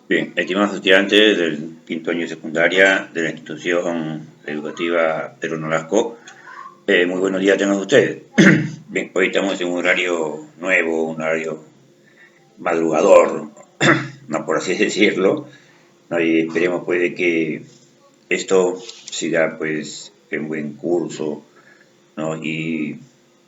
Bien, estimados estudiantes del quinto año de secundaria de la institución educativa Pedro Nolasco, muy buenos días tengan ustedes. Bien, hoy estamos en un horario nuevo, un horario madrugador, no por así decirlo, ¿no? Y esperemos pues de que esto siga pues en buen curso, ¿no? Y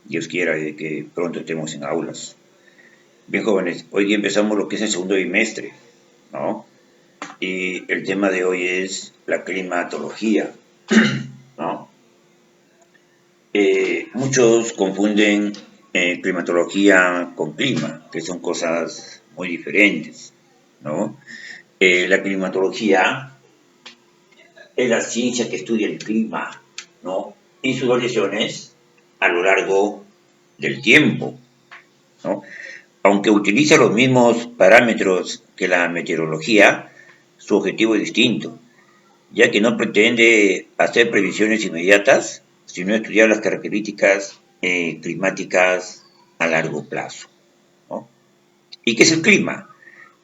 Dios quiera de que pronto estemos en aulas. Bien, jóvenes, hoy día empezamos lo que es el segundo bimestre, ¿no? Y el tema de hoy es la climatología, ¿no? Muchos confunden climatología con clima, que son cosas muy diferentes, ¿no? La climatología es la ciencia que estudia el clima, ¿no? Y sus variaciones a lo largo del tiempo, ¿no? Aunque utiliza los mismos parámetros que la meteorología, su objetivo es distinto, ya que no pretende hacer previsiones inmediatas, sino estudiar las características climáticas a largo plazo, ¿no? ¿Y qué es el clima?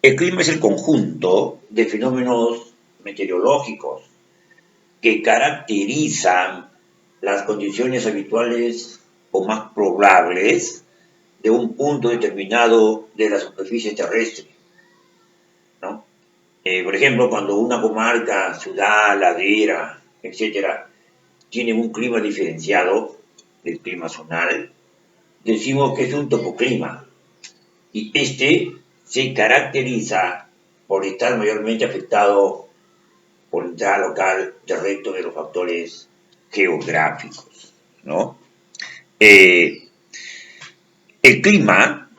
El clima es el conjunto de fenómenos meteorológicos que caracterizan las condiciones habituales o más probables de un punto determinado de la superficie terrestre, ¿no? Por ejemplo, cuando una comarca, ciudad, ladera, etcétera, tiene un clima diferenciado del clima zonal, decimos que es un topoclima. Y este se caracteriza por estar mayormente afectado por entrada local del resto de los factores geográficos, ¿no? Eh, el clima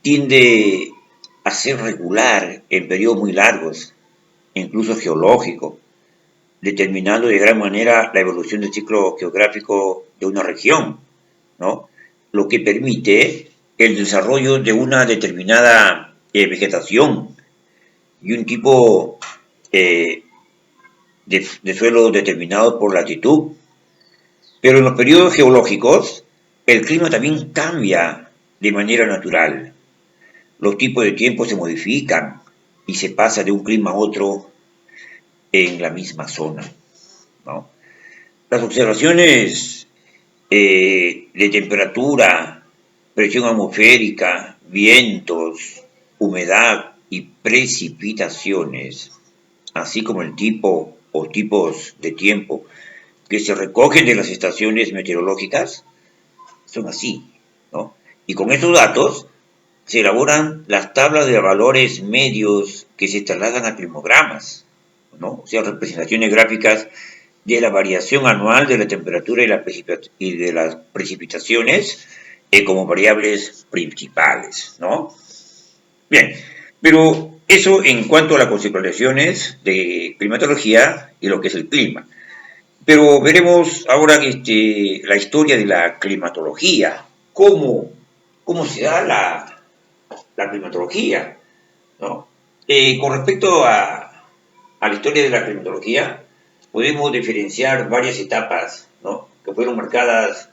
tiende a ser regular en periodos muy largos, incluso geológico, determinando de gran manera la evolución del ciclo geográfico de una región, ¿no? Lo que permite el desarrollo de una determinada vegetación y un tipo eh, de suelo determinado por latitud. Pero en los periodos geológicos, el clima también cambia de manera natural. Los tipos de tiempo se modifican y se pasa de un clima a otro en la misma zona, ¿no? Las observaciones de temperatura, presión atmosférica, vientos, humedad y precipitaciones, así como el tipo o tipos de tiempo que se recogen de las estaciones meteorológicas, son así, ¿no? Y con estos datos se elaboran las tablas de valores medios que se trasladan a climogramas, ¿no? O sea, representaciones gráficas de la variación anual de la temperatura y de las precipitaciones como variables principales, ¿no? Bien, pero eso en cuanto a las consideraciones de climatología y lo que es el clima. Pero veremos ahora la historia de la climatología, cómo se da la climatología, ¿no? Con respecto a la historia de la climatología, podemos diferenciar varias etapas, ¿no? Que fueron marcadas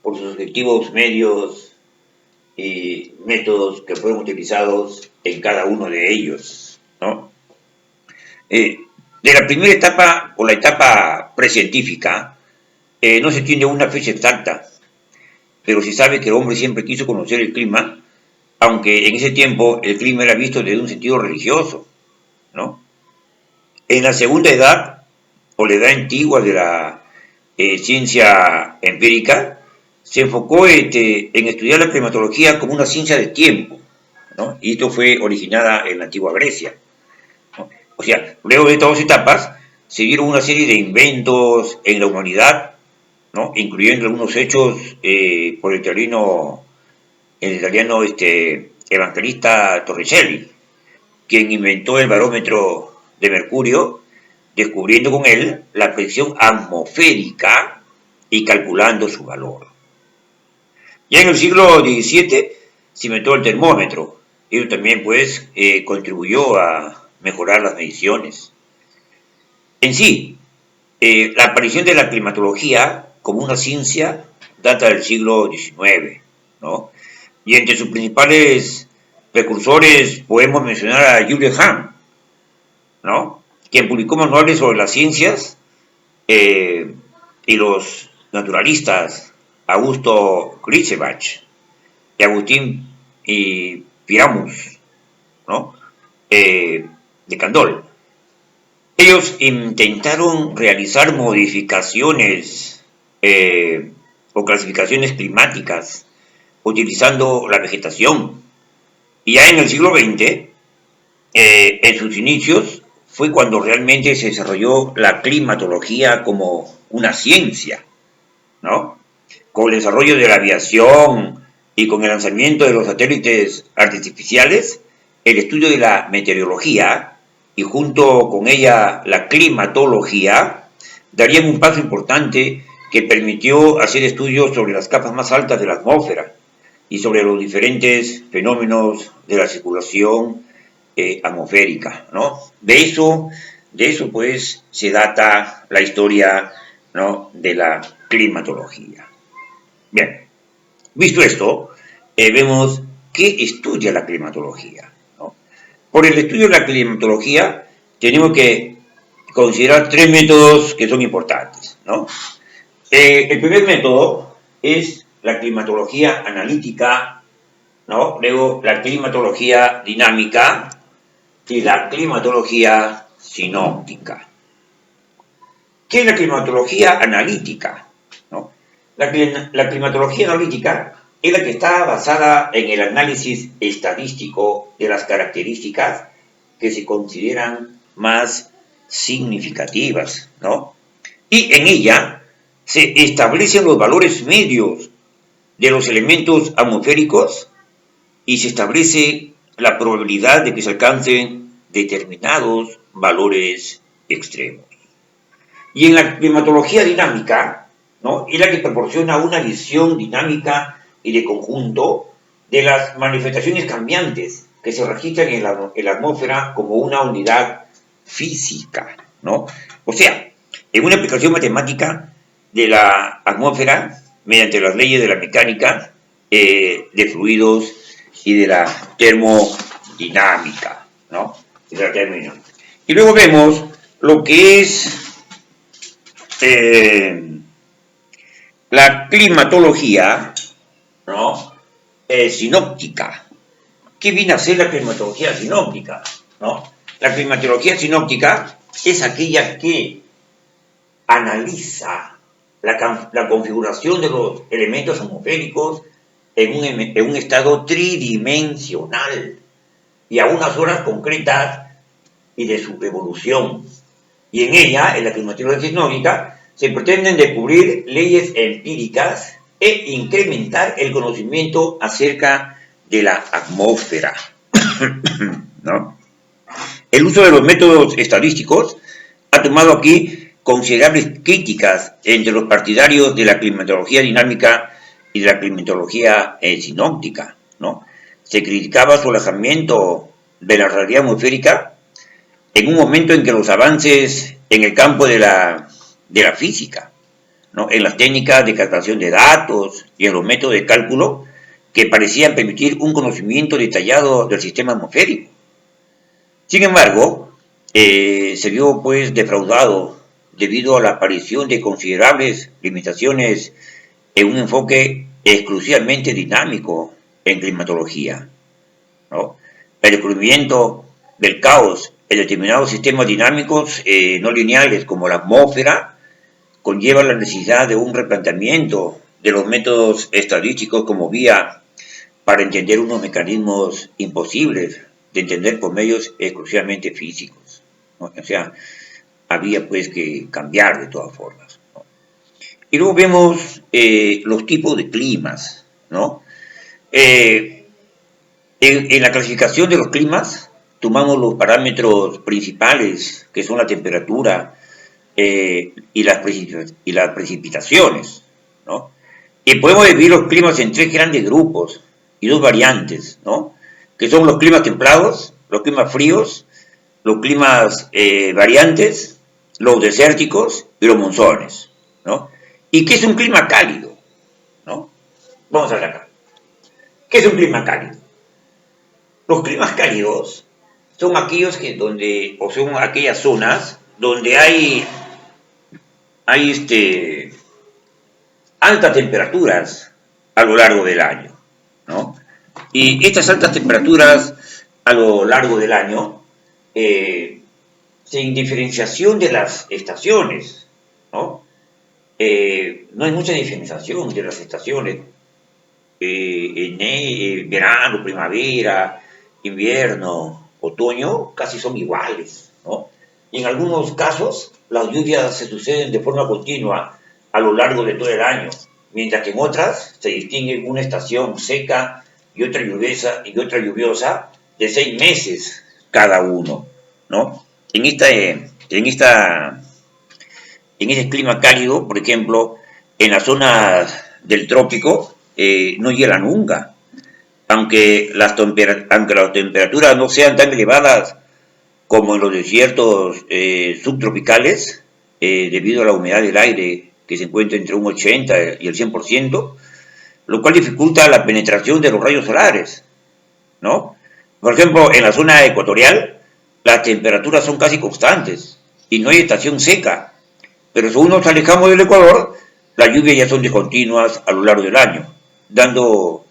por sus objetivos medios y métodos que fueron utilizados en cada uno de ellos, ¿no? Eh, de la primera etapa o la etapa precientífica, no se tiene una fecha exacta, pero se sabe que el hombre siempre quiso conocer el clima, aunque en ese tiempo el clima era visto desde un sentido religioso, ¿no? En la segunda edad, o la edad antigua de la ciencia empírica, se enfocó en estudiar la climatología como una ciencia de tiempo, ¿no? Y esto fue originada en la antigua Grecia, ¿no? O sea, luego de estas dos etapas, se dieron una serie de inventos en la humanidad, ¿no? Incluyendo algunos hechos por el italiano evangelista Torricelli, quien inventó el barómetro de mercurio, descubriendo con él la presión atmosférica y calculando su valor. Ya en el siglo XVII se inventó el termómetro. Ello también pues contribuyó a mejorar las mediciones. En sí, la aparición de la climatología como una ciencia data del siglo XIX, ¿no? Y entre sus principales precursores podemos mencionar a Julius Hahn, ¿no? Quien publicó manuales sobre las ciencias, y los naturalistas Augusto Grisebach y Agustín y Pyramus, ¿no? De Candolle. Ellos intentaron realizar modificaciones o clasificaciones climáticas utilizando la vegetación. Y ya en el siglo XX, en sus inicios, fue cuando realmente se desarrolló la climatología como una ciencia, ¿no? Con el desarrollo de la aviación y con el lanzamiento de los satélites artificiales, el estudio de la meteorología y junto con ella la climatología darían un paso importante que permitió hacer estudios sobre las capas más altas de la atmósfera y sobre los diferentes fenómenos de la circulación atmosférica, ¿no? De eso pues se data la historia, ¿no?, de la climatología. Bien, visto esto, vemos qué estudia la climatología, ¿no? Por el estudio de la climatología tenemos que considerar tres métodos que son importantes, ¿no? El primer método es la climatología analítica, ¿no? Luego la climatología dinámica y la climatología sinóptica. ¿Qué es la climatología analítica? ¿No? La climatología analítica es la que está basada en el análisis estadístico de las características que se consideran más significativas, ¿no? Y en ella se establecen los valores medios de los elementos atmosféricos y se establece la probabilidad de que se alcancen determinados valores extremos. Y en la climatología dinámica, ¿no?, es la que proporciona una visión dinámica y de conjunto de las manifestaciones cambiantes que se registran en la atmósfera como una unidad física, ¿no? O sea, en una aplicación matemática de la atmósfera mediante las leyes de la mecánica, de fluidos y de la termodinámica, ¿no? Y luego vemos lo que es la climatología, ¿no?, sinóptica. ¿Qué viene a ser la climatología sinóptica? ¿No? La climatología sinóptica es aquella que analiza la configuración de los elementos atmosféricos en un estado tridimensional y a unas horas concretas y de su evolución. Y en ella, en la climatología sinóptica, se pretenden descubrir leyes empíricas e incrementar el conocimiento acerca de la atmósfera, ¿no? El uso de los métodos estadísticos ha tomado aquí considerables críticas entre los partidarios de la climatología dinámica y de la climatología sinóptica, ¿no? Se criticaba su alejamiento de la realidad atmosférica en un momento en que los avances en el campo de la física, ¿no?, en las técnicas de captación de datos y en los métodos de cálculo que parecían permitir un conocimiento detallado del sistema atmosférico. Sin embargo, se vio pues defraudado debido a la aparición de considerables limitaciones en un enfoque exclusivamente dinámico en climatología, ¿no? El descubrimiento del caos en determinados sistemas dinámicos no lineales como la atmósfera conlleva la necesidad de un replanteamiento de los métodos estadísticos como vía para entender unos mecanismos imposibles de entender por medios exclusivamente físicos, ¿no? O sea, había pues que cambiar de todas formas, ¿no? Y luego vemos los tipos de climas, ¿no? En la clasificación de los climas tomamos los parámetros principales que son la temperatura y las precipitaciones, ¿no? Y podemos dividir los climas en tres grandes grupos y dos variantes, ¿no?, que son los climas templados, los climas fríos, los climas variantes, los desérticos y los monzones, ¿no? ¿Y qué es un clima cálido? ¿No? Vamos a ver acá. ¿Qué es un clima cálido? Los climas cálidos son aquellos o son aquellas zonas donde hay altas temperaturas a lo largo del año, ¿no? Y estas altas temperaturas a lo largo del año, sin diferenciación de las estaciones, ¿no? No hay mucha diferenciación de las estaciones. Verano, primavera, invierno, otoño, casi son iguales, ¿no? Y en algunos casos, las lluvias se suceden de forma continua a lo largo de todo el año, mientras que en otras se distinguen una estación seca y otra lluviosa de 6 meses cada uno, ¿no? En este clima cálido, por ejemplo, en las zonas del trópico, no hiela nunca, aunque las temperaturas no sean tan elevadas como en los desiertos subtropicales, debido a la humedad del aire que se encuentra entre un 80 y el 100%, lo cual dificulta la penetración de los rayos solares, ¿no? Por ejemplo, en la zona ecuatorial, las temperaturas son casi constantes y no hay estación seca, pero según nos alejamos del Ecuador, las lluvias ya son discontinuas a lo largo del año, dando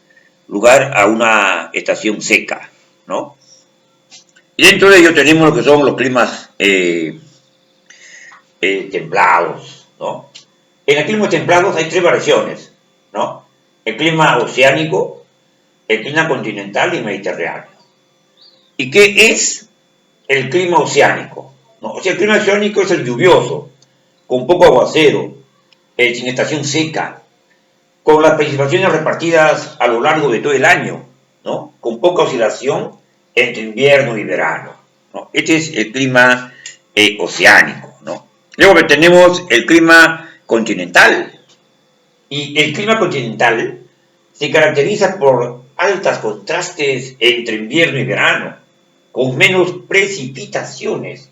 lugar a una estación seca, ¿no? Y dentro de ello tenemos lo que son los climas templados, ¿no? En los climas templados hay 3 variaciones, ¿no? El clima oceánico, el clima continental y mediterráneo. ¿Y qué es el clima oceánico? ¿No? O sea, el clima oceánico es el lluvioso, con poco aguacero, sin estación seca, con las precipitaciones repartidas a lo largo de todo el año, ¿no? Con poca oscilación entre invierno y verano, ¿no? Este es el clima oceánico, ¿no? Luego tenemos el clima continental. Y el clima continental se caracteriza por altos contrastes entre invierno y verano, con menos precipitaciones.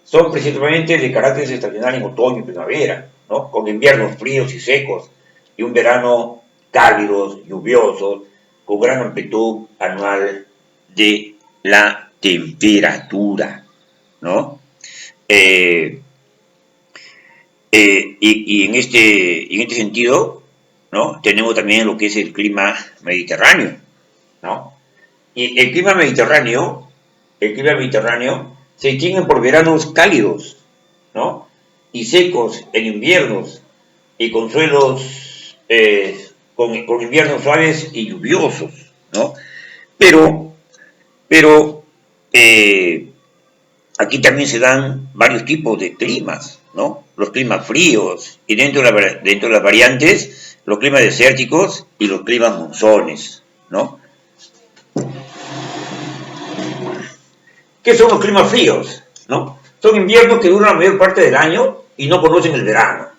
Son principalmente de carácter estacional en otoño y primavera, ¿no? Con inviernos fríos y secos y un verano cálidos, lluviosos, con gran amplitud anual de la temperatura, ¿no? Y en este sentido, ¿no? Tenemos también lo que es el clima mediterráneo, ¿no? Y el clima mediterráneo se distingue por veranos cálidos, ¿no? Y secos en inviernos, y con suelos, con inviernos suaves y lluviosos, ¿no? Pero aquí también se dan varios tipos de climas, ¿no? Los climas fríos, y dentro de las variantes, los climas desérticos y los climas monzones, ¿no? ¿Qué son los climas fríos? ¿No? Son inviernos que duran la mayor parte del año y no conocen el verano.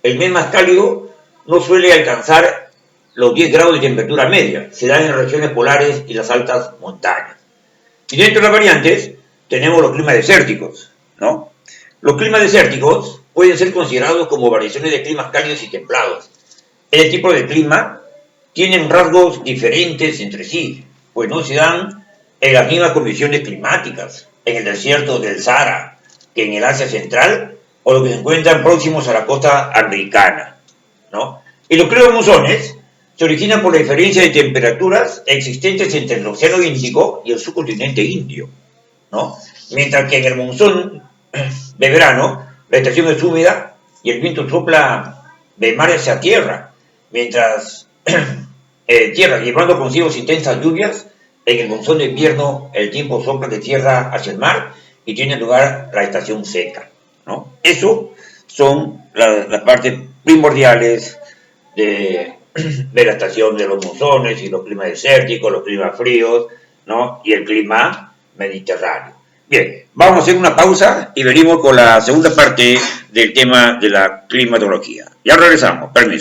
El mes más cálido no suele alcanzar los 10 grados de temperatura media, se dan en las regiones polares y las altas montañas. Y dentro de las variantes tenemos los climas desérticos, ¿no? Los climas desérticos pueden ser considerados como variaciones de climas cálidos y templados. Este tipo de clima tienen rasgos diferentes entre sí, pues no se dan en las mismas condiciones climáticas en el desierto del Sahara que en el Asia Central o los que se encuentran próximos a la costa americana, ¿no? Y los climas monzones se originan por la diferencia de temperaturas existentes entre el Océano Índico y el subcontinente indio, ¿no? Mientras que en el monzón de verano la estación es húmeda y el viento sopla de mar hacia tierra, mientras tierra llevando consigo intensas lluvias. En el monzón de invierno el tiempo sopla de tierra hacia el mar y tiene lugar la estación seca, ¿no? Eso son las partes primordiales de la estación de los monzones y los climas desérticos, los climas fríos, ¿no? Y el clima mediterráneo. Bien, vamos a hacer una pausa y venimos con la segunda parte del tema de la climatología. Ya regresamos, permiso.